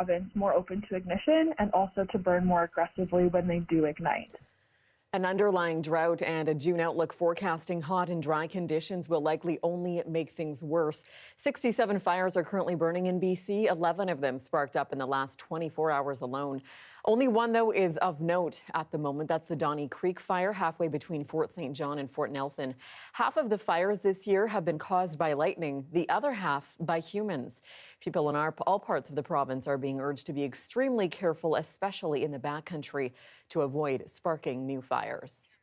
province more open to ignition and also to burn more aggressively when they do ignite. An underlying drought and a June outlook forecasting hot and dry conditions will likely only make things worse. 67 fires are currently burning in BC, 11 of them sparked up in the last 24 hours alone. Only one, though, is of note at the moment. That's the Donnie Creek fire halfway between Fort St. John and Fort Nelson. Half of the fires this year have been caused by lightning, the other half by humans. People in all parts of the province are being urged to be extremely careful, especially in the backcountry, to avoid sparking new fires.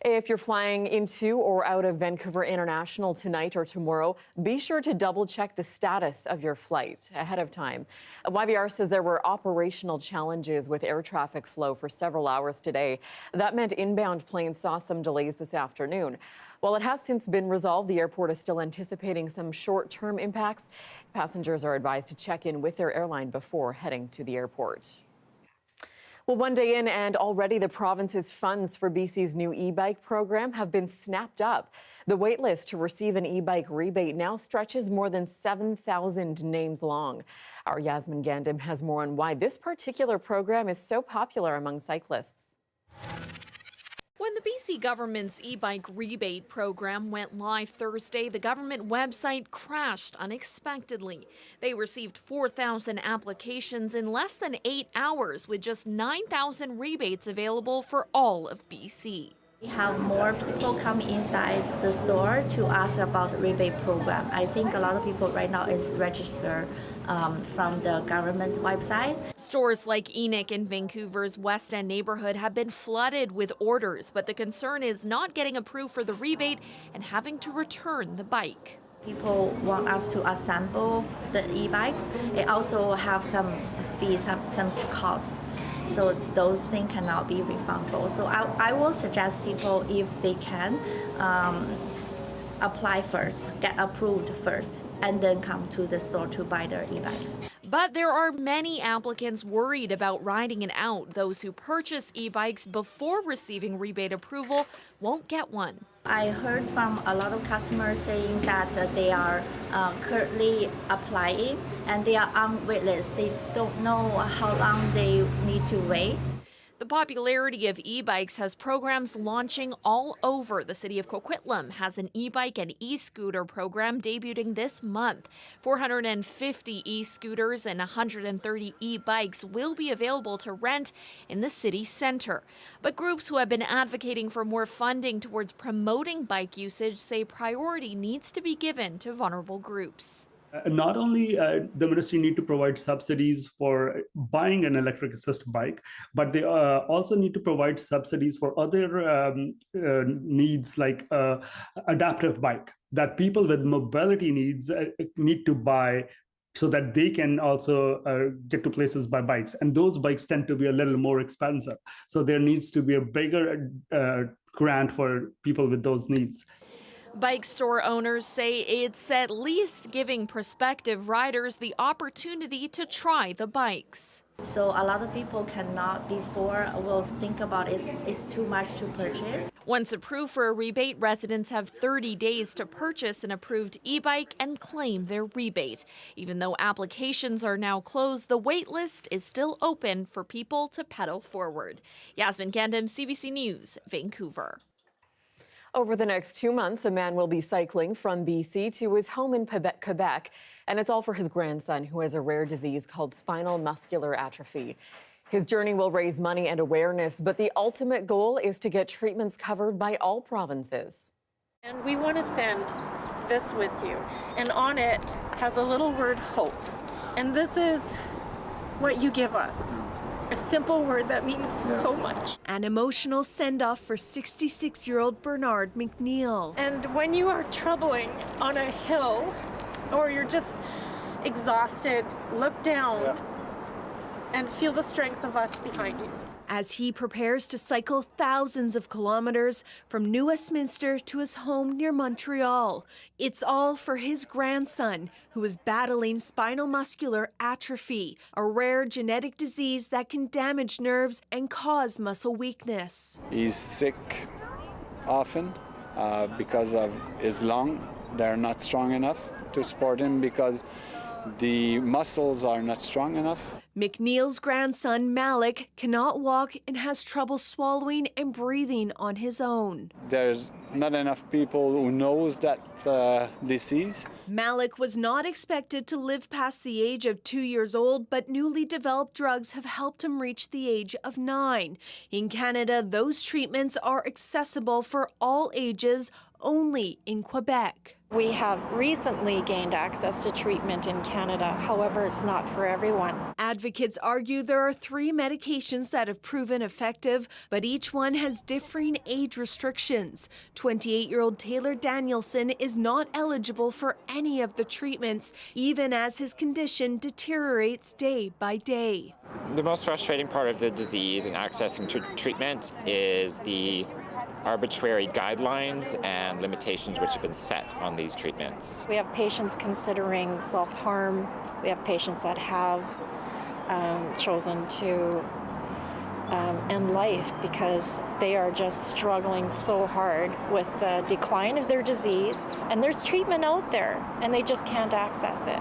If you're flying into or out of Vancouver International tonight or tomorrow, be sure to double check the status of your flight ahead of time. YVR says there were operational challenges with air traffic flow for several hours today. That meant inbound planes saw some delays this afternoon. While it has since been resolved, the airport is still anticipating some short-term impacts. Passengers are advised to check in with their airline before heading to the airport. Well, one day in and already the province's funds for BC's new e-bike program have been snapped up. The wait list to receive an e-bike rebate now stretches more than 7,000 names long. Our Yasmin Gandham has more on why this particular program is so popular among cyclists. When the BC government's e-bike rebate program went live Thursday, the government website crashed unexpectedly. They received 4,000 applications in less than 8 hours, with just 9,000 rebates available for all of BC. We have more people come inside the store to ask about the rebate program. I think a lot of people right now is registered from the government website. Stores like Enoch in Vancouver's West End neighborhood have been flooded with orders, but the concern is not getting approved for the rebate and having to return the bike. People want us to assemble the e-bikes. It also have some fees, some costs. So those things cannot be refundable. So I will suggest people, if they can, apply first, get approved first, and then come to the store to buy their e-bikes. But there are many applicants worried about riding it out. Those who purchase e-bikes before receiving rebate approval won't get one. I heard from a lot of customers saying that they are currently applying and they are on wait list. They don't know how long they need to wait. The popularity of e-bikes has programs launching all over. The city of Coquitlam has an e-bike and e-scooter program debuting this month. 450 e-scooters and 130 e-bikes will be available to rent in the city center. But groups who have been advocating for more funding towards promoting bike usage say priority needs to be given to vulnerable groups. Not only the ministry need to provide subsidies for buying an electric assist bike, but they also need to provide subsidies for other needs like adaptive bike that people with mobility needs need to buy so that they can also get to places by bikes. And those bikes tend to be a little more expensive. So there needs to be a bigger grant for people with those needs. Bike store owners say it's at least giving prospective riders the opportunity to try the bikes. So a lot of people cannot before will think about it's too much to purchase. Once approved for a rebate, residents have 30 days to purchase an approved e-bike and claim their rebate. Even though applications are now closed, the wait list is still open for people to pedal forward. Yasmin Gandham, CBC News, Vancouver. Over the next 2 months, a man will be cycling from BC to his home in Quebec, and it's all for his grandson, who has a rare disease called spinal muscular atrophy. His journey will raise money and awareness, but the ultimate goal is to get treatments covered by all provinces. And we want to send this with you, and on it has a little word, hope. And this is what you give us. A simple word that means so much. An emotional send-off for 66-year-old Bernard McNeil. And when you are troubling on a hill or you're just exhausted, look down and feel the strength of us behind you. As he prepares to cycle thousands of kilometers from New Westminster to his home near Montreal. It's all for his grandson, who is battling spinal muscular atrophy, a rare genetic disease that can damage nerves and cause muscle weakness. He's sick often because of his lung. They're not strong enough to support him because The muscles are not strong enough. McNeil's grandson, Malik, cannot walk and has trouble swallowing and breathing on his own. There's not enough people who knows that disease. Malik was not expected to live past the age of 2 years old, but newly developed drugs have helped him reach the age of 9. In Canada, those treatments are accessible for all ages, only in Quebec. We have recently gained access to treatment in Canada. However, it's not for everyone. Advocates argue there are 3 medications that have proven effective, but each one has differing age restrictions. 28-year-old Taylor Danielson is not eligible for any of the treatments, even as his condition deteriorates day by day. The most frustrating part of the disease and accessing treatment is the arbitrary guidelines and limitations which have been set on these treatments. We have patients considering self-harm. We have patients that have chosen to end life because they are just struggling so hard with the decline of their disease. And there's treatment out there, and they just can't access it.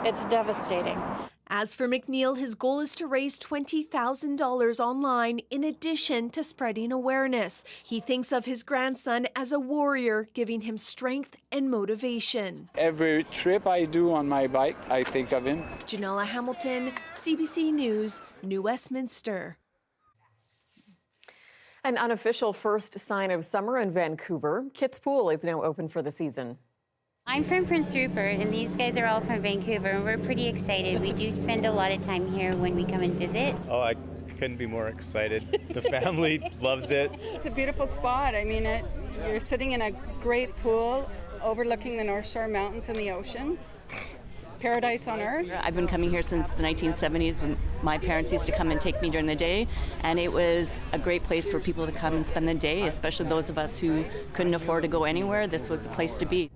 It's devastating. As for McNeil, his goal is to raise $20,000 online in addition to spreading awareness. He thinks of his grandson as a warrior, giving him strength and motivation. Every trip I do on my bike, I think of him. Janella Hamilton, CBC News, New Westminster. An unofficial first sign of summer in Vancouver. Kit's Pool is now open for the season. I'm from Prince Rupert, and these guys are all from Vancouver, and we're pretty excited. We do spend a lot of time here when we come and visit. Oh, I couldn't be more excited. The family loves it. It's a beautiful spot. I mean, you're sitting in a great pool overlooking the North Shore Mountains and the ocean. Paradise on earth. I've been coming here since the 1970s when my parents used to come and take me during the day, and it was a great place for people to come and spend the day, especially those of us who couldn't afford to go anywhere. This was the place to be.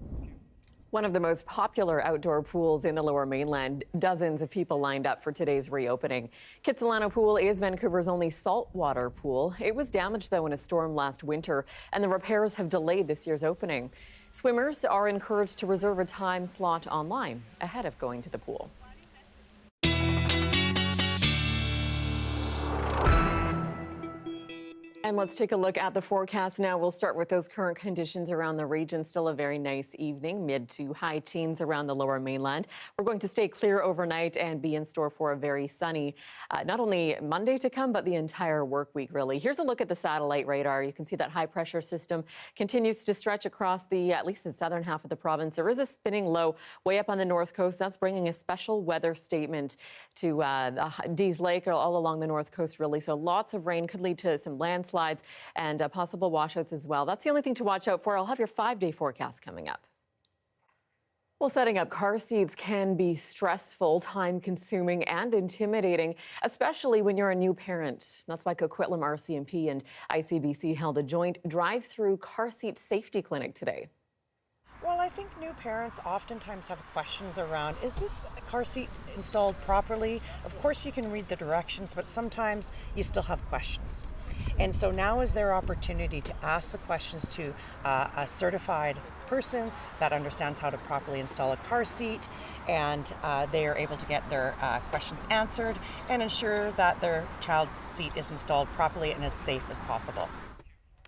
One of the most popular outdoor pools in the Lower Mainland. Dozens of people lined up for today's reopening. Kitsilano Pool is Vancouver's only saltwater pool. It was damaged, though, in a storm last winter, and the repairs have delayed this year's opening. Swimmers are encouraged to reserve a time slot online ahead of going to the pool. And let's take a look at the forecast now. We'll start with those current conditions around the region. Still a very nice evening, mid to high teens around the Lower Mainland. We're going to stay clear overnight and be in store for a very sunny, not only Monday to come, but the entire work week, really. Here's a look at the satellite radar. You can see that high pressure system continues to stretch across at least the southern half of the province. There is a spinning low way up on the north coast. That's bringing a special weather statement to the Dease Lake all along the north coast, really. So lots of rain could lead to some landslides and possible washouts as well. That's the only thing to watch out for. I'll have your 5-day forecast coming up. Well, setting up car seats can be stressful, time-consuming, and intimidating, especially when you're a new parent. That's why Coquitlam RCMP and ICBC held a joint drive-through car seat safety clinic today. Well, I think new parents oftentimes have questions around, is this car seat installed properly? Of course you can read the directions, but sometimes you still have questions. And so now is their opportunity to ask the questions to a certified person that understands how to properly install a car seat, and they are able to get their questions answered and ensure that their child's seat is installed properly and as safe as possible.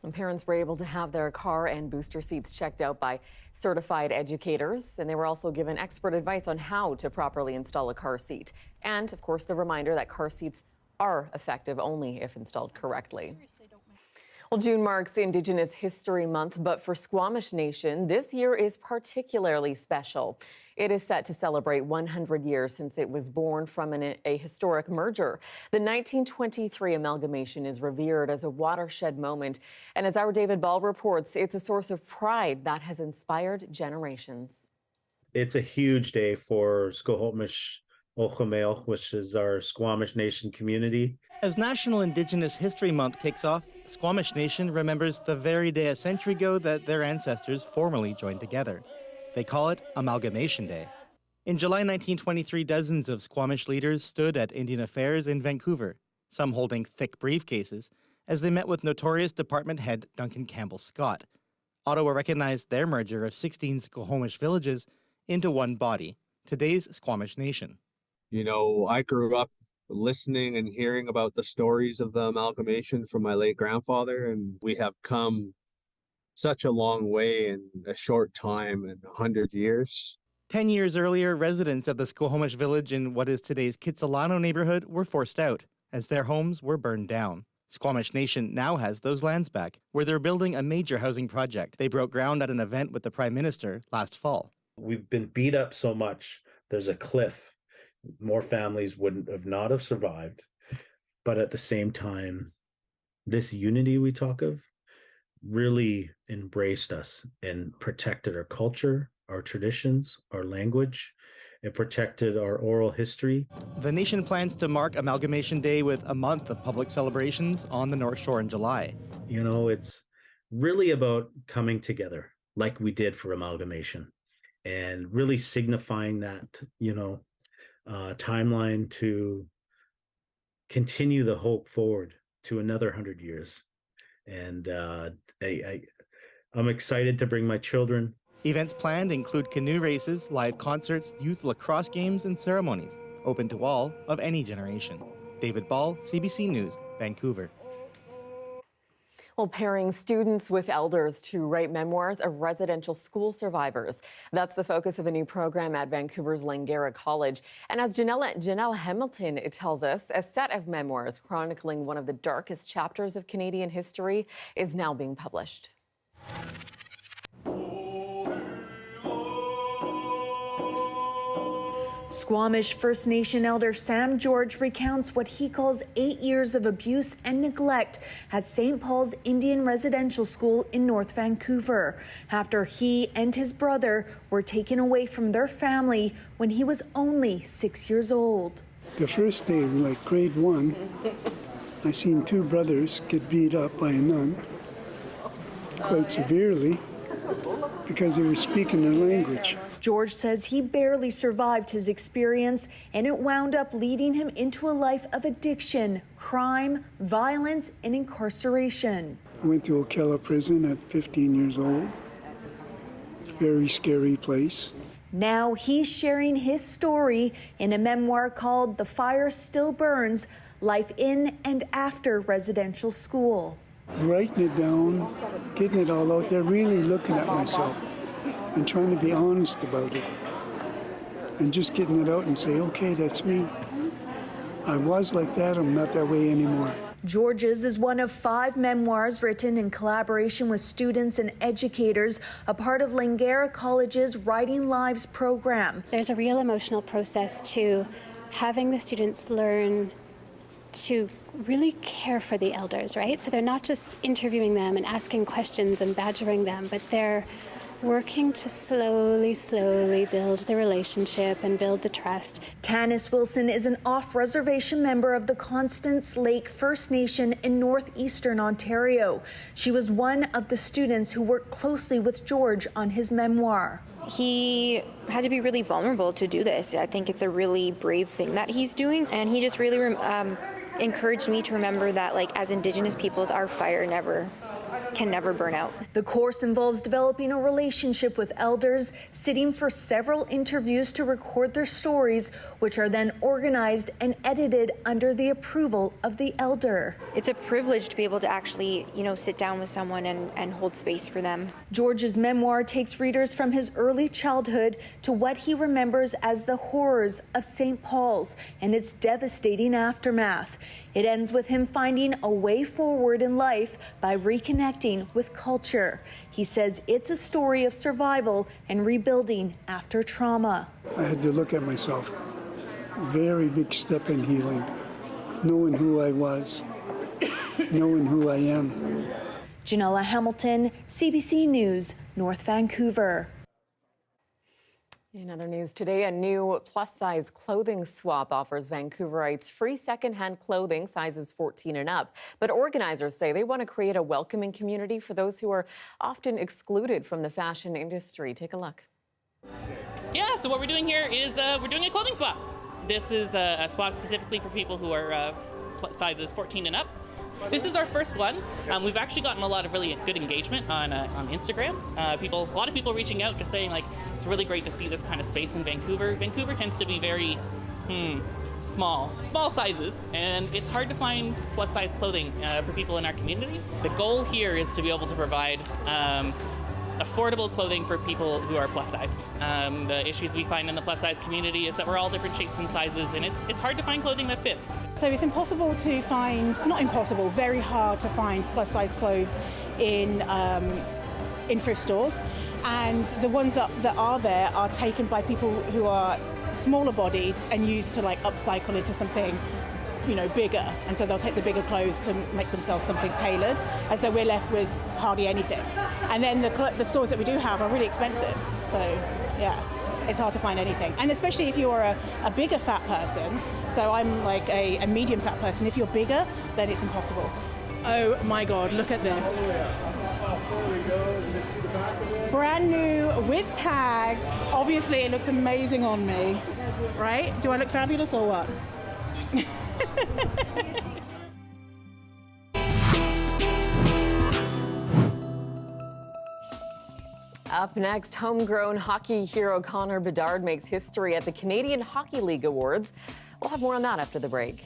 And parents were able to have their car and booster seats checked out by certified educators, and they were also given expert advice on how to properly install a car seat. And, of course, the reminder that car seats are effective only if installed correctly. Well, June marks Indigenous History Month, but for Squamish Nation, this year is particularly special. It is set to celebrate 100 years since it was born from a historic merger. The 1923 amalgamation is revered as a watershed moment, and as our David Ball reports, it's a source of pride that has inspired generations. It's a huge day for Squamish Nation, which is our Squamish Nation community. As National Indigenous History Month kicks off, Squamish Nation remembers the very day a century ago that their ancestors formally joined together. They call it Amalgamation Day. In July 1923, dozens of Squamish leaders stood at Indian Affairs in Vancouver, some holding thick briefcases, as they met with notorious department head Duncan Campbell Scott. Ottawa recognized their merger of 16 Squamish villages into one body, today's Squamish Nation. You know, I grew up listening and hearing about the stories of the amalgamation from my late grandfather, and we have come such a long way in a short time, in 100 years. 10 years earlier, residents of the Squamish village in what is today's Kitsilano neighborhood were forced out as their homes were burned down. Squamish Nation now has those lands back, where they're building a major housing project. They broke ground at an event with the Prime Minister last fall. We've been beat up so much, there's a cliff. More families wouldn't have not have survived. But at the same time, this unity we talk of really embraced us and protected our culture, our traditions, our language. It protected our oral history. The nation plans to mark Amalgamation Day with a month of public celebrations on the North Shore in July. You know, it's really about coming together like we did for amalgamation and really signifying that, timeline to continue the hope forward to another 100 years. And I'm excited to bring my children. Events planned include canoe races, live concerts, youth lacrosse games, and ceremonies, open to all of any generation. David Ball, CBC News, Vancouver. Well, pairing students with elders to write memoirs of residential school survivors. That's the focus of a new program at Vancouver's Langara College. And as Janelle Hamilton tells us, a set of memoirs chronicling one of the darkest chapters of Canadian history is now being published. Squamish First Nation elder Sam George recounts what he calls 8 years of abuse and neglect at St. Paul's Indian Residential School in North Vancouver after he and his brother were taken away from their family when he was only 6 years old. The first day, like grade 1, I seen 2 brothers get beat up by a nun quite severely because they were speaking their language. George says he barely survived his experience, and it wound up leading him into a life of addiction, crime, violence, and incarceration. I went to Ocala prison at 15 years old. Very scary place. Now he's sharing his story in a memoir called The Fire Still Burns, Life in and After Residential School. Writing it down, getting it all out there, really looking at myself and trying to be honest about it. And just getting it out and say, okay, that's me. I was like that, I'm not that way anymore. George's is one of 5 memoirs written in collaboration with students and educators, a part of Langara College's Writing Lives program. There's a real emotional process to having the students learn to really care for the elders, right? So they're not just interviewing them and asking questions and badgering them, but they're working to slowly build the relationship and build the trust. Tanis Wilson is an off-reservation member of the Constance Lake First Nation in northeastern Ontario. She was one of the students who worked closely with George on his memoir. He had to be really vulnerable to do this. I think it's a really brave thing that he's doing, and he just really encouraged me to remember that, like, as Indigenous peoples, our fire can never burn out. The course involves developing a relationship with elders, sitting for several interviews to record their stories, which are then organized and edited under the approval of the elder. It's a privilege to be able to actually, sit down with someone and hold space for them. George's memoir takes readers from his early childhood to what he remembers as the horrors of St. Paul's and its devastating aftermath. It ends with him finding a way forward in life by reconnecting with culture. He says it's a story of survival and rebuilding after trauma. I had to look at myself. Very big step in healing. Knowing who I was, knowing who I am. Janella Hamilton, CBC News, North Vancouver. In other news today, a new plus-size clothing swap offers Vancouverites free second-hand clothing, sizes 14 and up. But organizers say they want to create a welcoming community for those who are often excluded from the fashion industry. Take a look. Yeah, so what we're doing here is we're doing a clothing swap. This is a swap specifically for people who are sizes 14 and up. This is our first one. We've actually gotten a lot of really good engagement on Instagram. A lot of people reaching out, just saying like it's really great to see this kind of space in Vancouver. Vancouver tends to be very small sizes, and it's hard to find plus size clothing for people in our community. The goal here is to be able to provide affordable clothing for people who are plus size. The issues we find in the plus size community is that we're all different shapes and sizes, and it's hard to find clothing that fits. So it's impossible to find, not impossible, very hard to find plus size clothes in thrift stores, and the ones that are there are taken by people who are smaller bodied and used to like upcycle into something, you know, bigger, and so they'll take the bigger clothes to make themselves something tailored, and so we're left with hardly anything. And then the stores that we do have are really expensive, so yeah, it's hard to find anything. And especially if you're a bigger fat person, so I'm like a medium fat person, if you're bigger, then it's impossible. Oh my God, look at this. Brand new with tags. Obviously it looks amazing on me, right? Do I look fabulous or what? Up next, homegrown hockey hero Connor Bedard makes history at the Canadian Hockey League Awards. We'll have more on that after the break.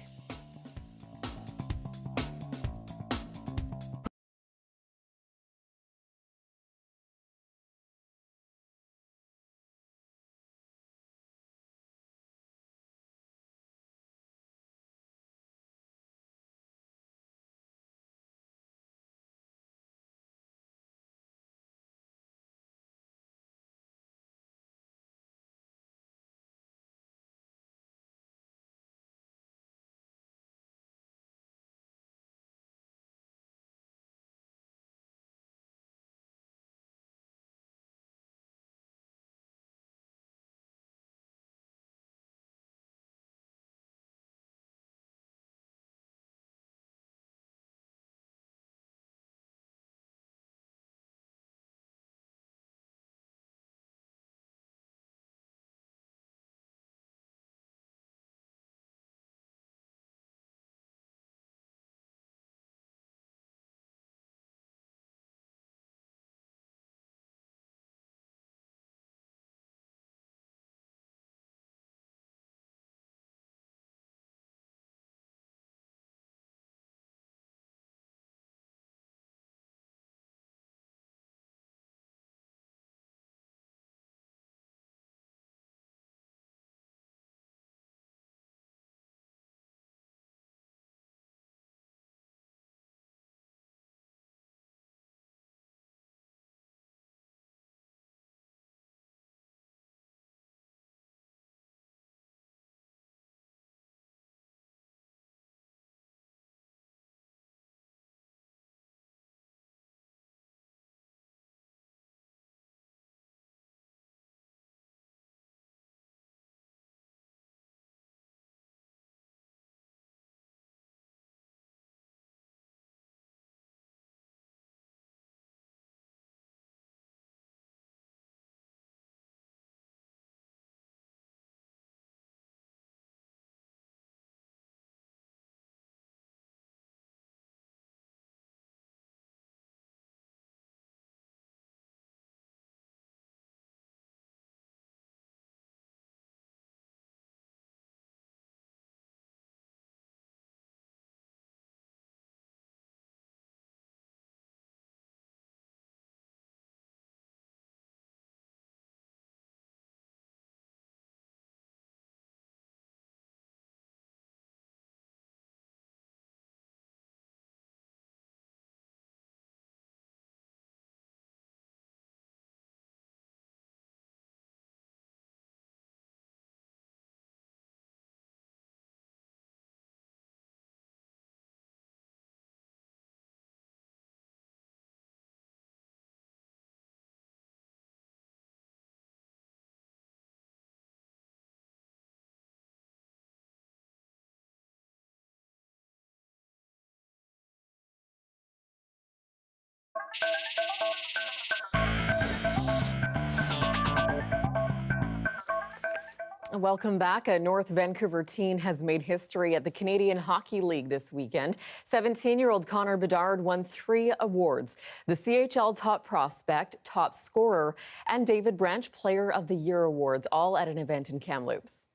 Welcome back. A North Vancouver teen has made history at the Canadian Hockey League this weekend. 17-year-old Connor Bedard won 3 awards: the CHL Top Prospect, Top Scorer, and David Branch Player of the Year awards, all at an event in Kamloops.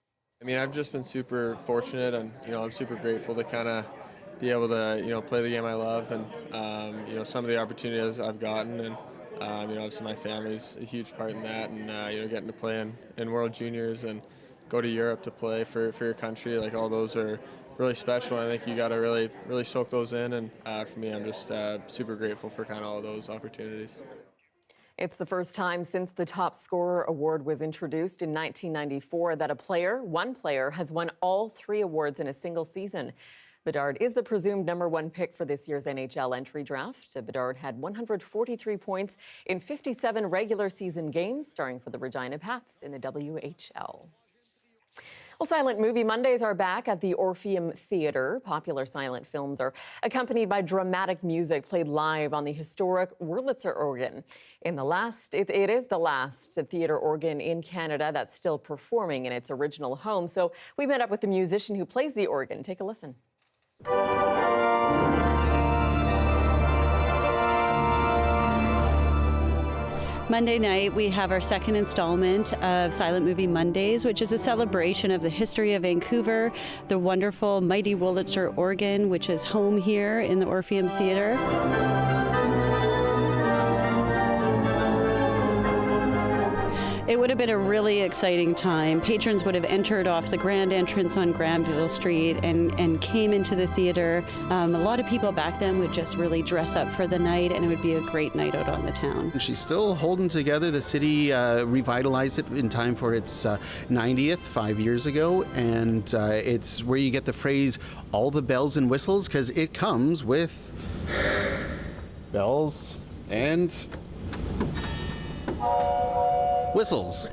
I mean, I've just been super fortunate, and I'm super grateful to kind of be able to play the game I love, and some of the opportunities I've gotten, and obviously my family's a huge part in that, and getting to play in World Juniors and go to Europe to play for your country, like all those are really special. And I think you got to really soak those in, and for me, I'm just super grateful for kind of all those opportunities. It's the first time since the Top Scorer Award was introduced in 1994 that one player, has won all 3 awards in a single season. Bedard is the presumed #1 pick for this year's NHL entry draft. Bedard had 143 points in 57 regular season games, starring for the Regina Pats in the WHL. Well, Silent Movie Mondays are back at the Orpheum Theatre. Popular silent films are accompanied by dramatic music played live on the historic Wurlitzer organ. It is the last theatre organ in Canada that's still performing in its original home. So we met up with the musician who plays the organ. Take a listen. Monday night, we have our second installment of Silent Movie Mondays, which is a celebration of the history of Vancouver, the wonderful mighty Wurlitzer organ, which is home here in the Orpheum Theatre. It would have been a really exciting time. Patrons would have entered off the grand entrance on Granville Street and came into the theater. A lot of people back then would just really dress up for the night, and it would be a great night out on the town. She's still holding together. The city revitalized it in time for its 90th 5 years ago, and it's where you get the phrase, all the bells and whistles, because it comes with bells and whistles.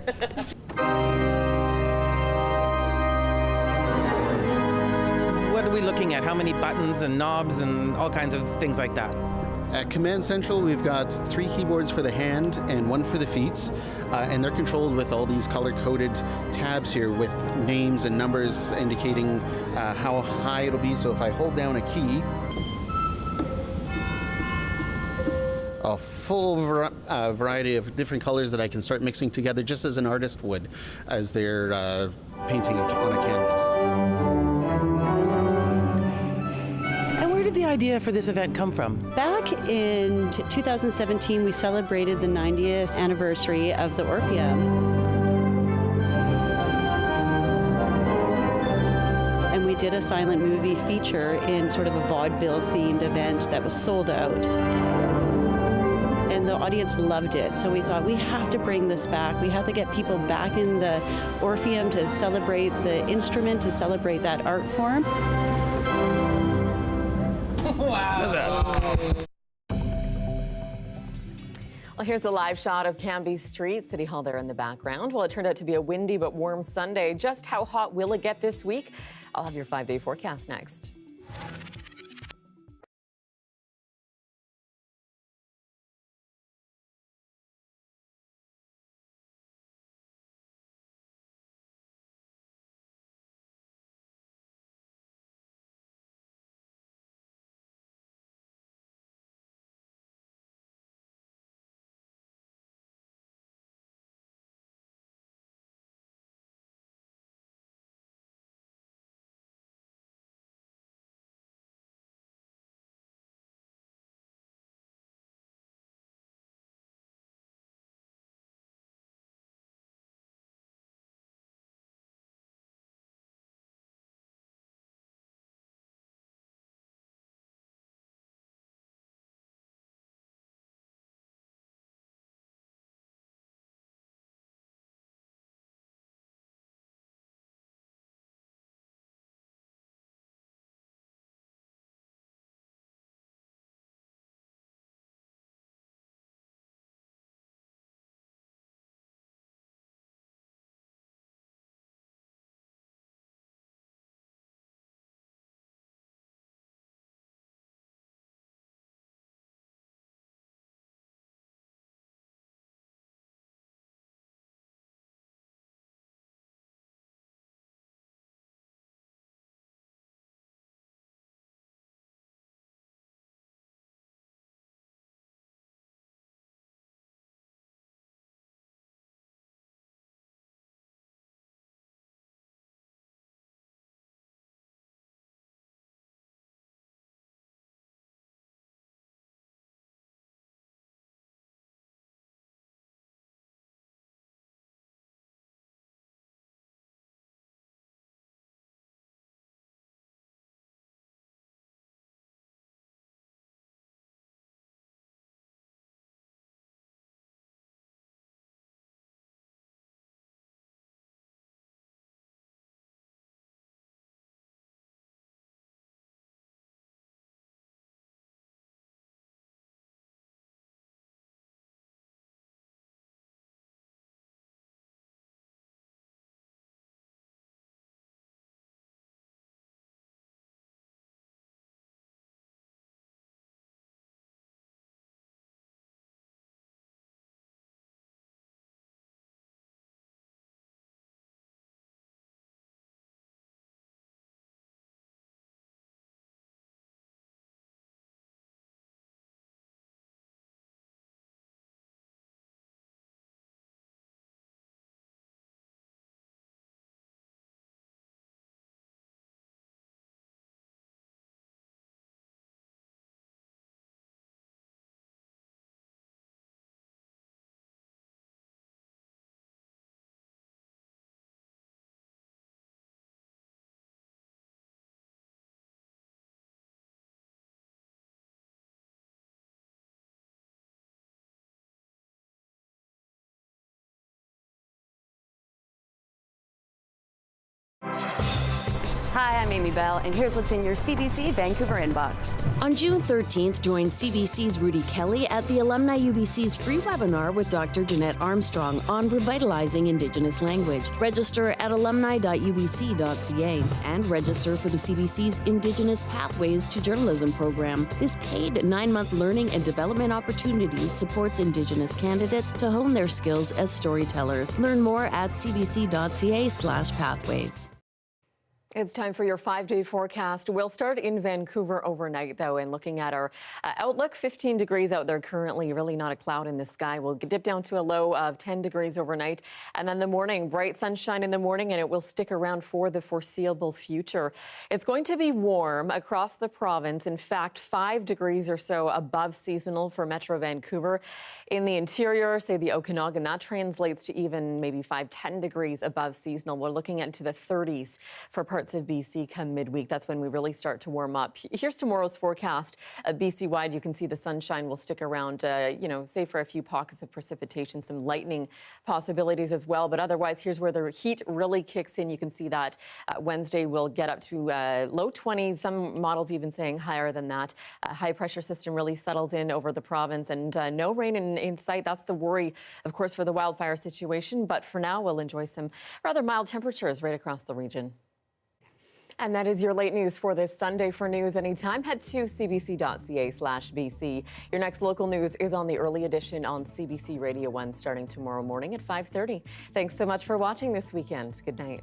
What are we looking at? How many buttons and knobs and all kinds of things like that? At Command Central, we've got 3 keyboards for the hand and 1 for the feet, and they're controlled with all these color-coded tabs here with names and numbers indicating how high it'll be. So if I hold down a key, a full variety of different colors that I can start mixing together just as an artist would as they're painting on a canvas. And where did the idea for this event come from? Back in 2017, we celebrated the 90th anniversary of the Orpheum. And we did a silent movie feature in sort of a vaudeville-themed event that was sold out. And the audience loved it, so we thought we have to bring this back. We have to get people back in the Orpheum to celebrate the instrument, to celebrate that art form. Wow. Well, here's a live shot of Cambie Street, City Hall there in the background. Well, it turned out to be a windy but warm Sunday. Just how hot will it get this week? I'll have your 5-day forecast next. Hi, I'm Amy Bell, and here's what's in your CBC Vancouver inbox. On June 13th, join CBC's Rudy Kelly at the Alumni UBC's free webinar with Dr. Jeanette Armstrong on revitalizing Indigenous language. Register at alumni.ubc.ca and register for the CBC's Indigenous Pathways to Journalism program. This paid 9-month learning and development opportunity supports Indigenous candidates to hone their skills as storytellers. Learn more at cbc.ca/pathways. It's time for your 5-day forecast. We'll start in Vancouver overnight, though, and looking at our outlook, 15 degrees out there currently, really not a cloud in the sky. We'll dip down to a low of 10 degrees overnight. And then the morning, bright sunshine in the morning, and it will stick around for the foreseeable future. It's going to be warm across the province. In fact, 5 degrees or so above seasonal for Metro Vancouver. In the interior, say the Okanagan, that translates to even maybe 5-10 degrees above seasonal. We're looking into the 30s for parts of BC come midweek. That's when we really start to warm up. Here's tomorrow's forecast. BC-wide, you can see the sunshine will stick around, say for a few pockets of precipitation, some lightning possibilities as well. But otherwise, here's where the heat really kicks in. You can see that Wednesday will get up to low 20s, some models even saying higher than that. A high pressure system really settles in over the province, and no rain in sight. That's the worry, of course, for the wildfire situation. But for now, we'll enjoy some rather mild temperatures right across the region. And that is your late news for this Sunday. For news anytime, head to cbc.ca/BC. Your next local news is on the early edition on CBC Radio 1 starting tomorrow morning at 5:30. Thanks so much for watching this weekend. Good night.